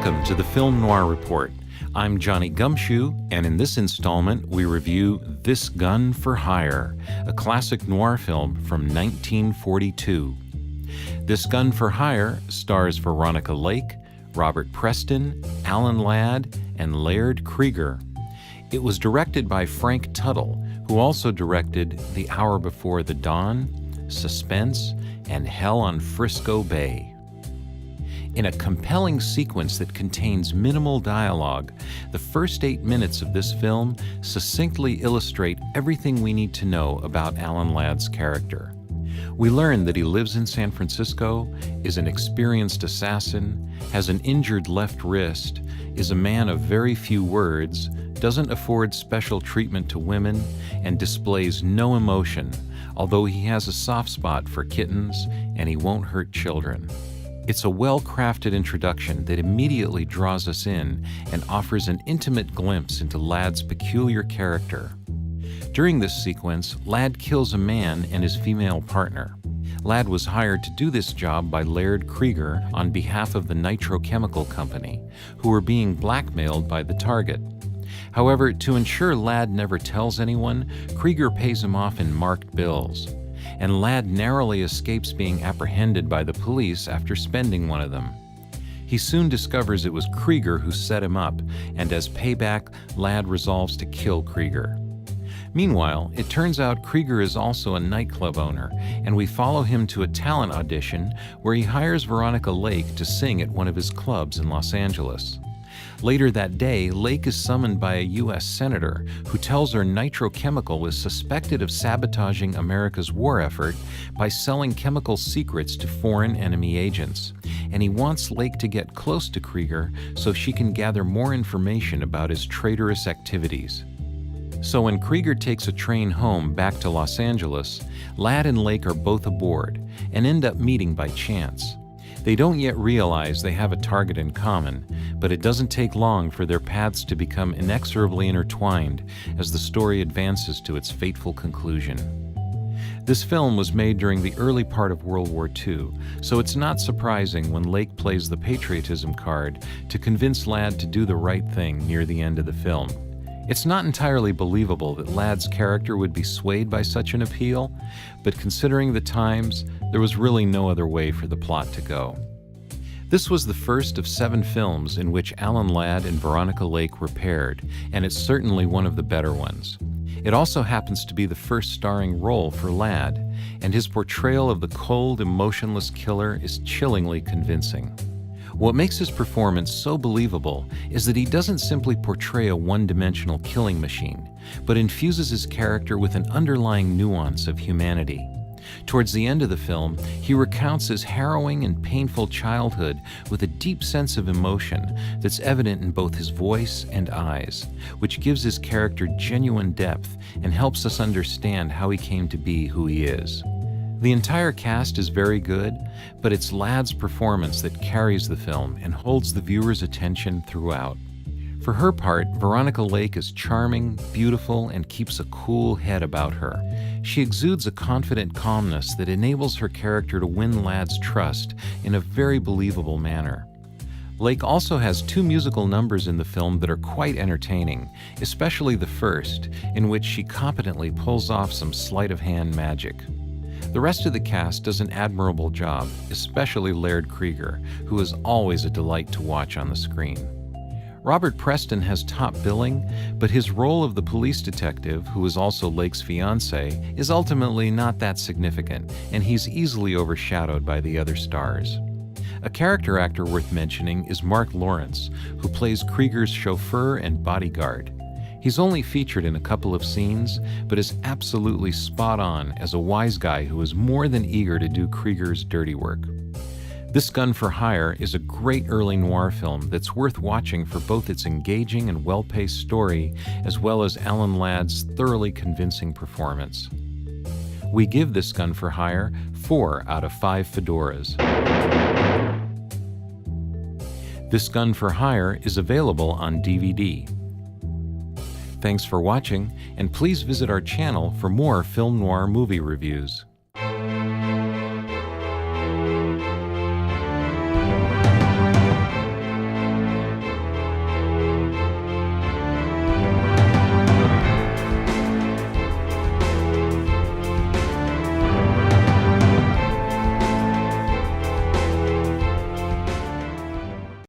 Welcome to the Film Noir Report. I'm Johnny Gumshoe, and in this installment we review This Gun for Hire, a classic noir film from 1942. This Gun for Hire stars Veronica Lake, Robert Preston, Alan Ladd, and Laird Krieger. It was directed by Frank Tuttle, who also directed The Hour Before the Dawn, Suspense, and Hell on Frisco Bay. In a compelling sequence that contains minimal dialogue, the first 8 minutes of this film succinctly illustrate everything we need to know about Alan Ladd's character. We learn that he lives in San Francisco, is an experienced assassin, has an injured left wrist, is a man of very few words, doesn't afford special treatment to women, and displays no emotion, although he has a soft spot for kittens and he won't hurt children. It's a well-crafted introduction that immediately draws us in and offers an intimate glimpse into Ladd's peculiar character. During this sequence, Ladd kills a man and his female partner. Ladd was hired to do this job by Laird Krieger on behalf of the Nitrochemical Company, who were being blackmailed by the target. However, to ensure Ladd never tells anyone, Krieger pays him off in marked bills, and Ladd narrowly escapes being apprehended by the police after spending one of them. He soon discovers it was Krieger who set him up, and as payback, Ladd resolves to kill Krieger. Meanwhile, it turns out Krieger is also a nightclub owner, and we follow him to a talent audition where he hires Veronica Lake to sing at one of his clubs in Los Angeles. Later that day, Lake is summoned by a U.S. senator who tells her Nitrochemical is suspected of sabotaging America's war effort by selling chemical secrets to foreign enemy agents, and he wants Lake to get close to Krieger so she can gather more information about his traitorous activities. So when Krieger takes a train home back to Los Angeles, Ladd and Lake are both aboard and end up meeting by chance. They don't yet realize they have a target in common, but it doesn't take long for their paths to become inexorably intertwined as the story advances to its fateful conclusion. This film was made during the early part of World War II, so it's not surprising when Lake plays the patriotism card to convince Ladd to do the right thing near the end of the film. It's not entirely believable that Ladd's character would be swayed by such an appeal, but considering the times, there was really no other way for the plot to go. This was the first of 7 films in which Alan Ladd and Veronica Lake were paired, and it's certainly one of the better ones. It also happens to be the first starring role for Ladd, and his portrayal of the cold, emotionless killer is chillingly convincing. What makes his performance so believable is that he doesn't simply portray a one-dimensional killing machine, but infuses his character with an underlying nuance of humanity. Towards the end of the film, he recounts his harrowing and painful childhood with a deep sense of emotion that's evident in both his voice and eyes, which gives his character genuine depth and helps us understand how he came to be who he is. The entire cast is very good, but it's Ladd's performance that carries the film and holds the viewer's attention throughout. For her part, Veronica Lake is charming, beautiful, and keeps a cool head about her. She exudes a confident calmness that enables her character to win Ladd's trust in a very believable manner. Lake also has 2 musical numbers in the film that are quite entertaining, especially the first, in which she competently pulls off some sleight-of-hand magic. The rest of the cast does an admirable job, especially Laird Krieger, who is always a delight to watch on the screen. Robert Preston has top billing, but his role of the police detective, who is also Lake's fiancé, is ultimately not that significant, and he's easily overshadowed by the other stars. A character actor worth mentioning is Mark Lawrence, who plays Krieger's chauffeur and bodyguard. He's only featured in a couple of scenes, but is absolutely spot on as a wise guy who is more than eager to do Krieger's dirty work. This Gun for Hire is a great early noir film that's worth watching for both its engaging and well-paced story, as well as Alan Ladd's thoroughly convincing performance. We give This Gun for Hire 4 out of 5 fedoras. This Gun for Hire is available on DVD. Thanks for watching, and please visit our channel for more film noir movie reviews.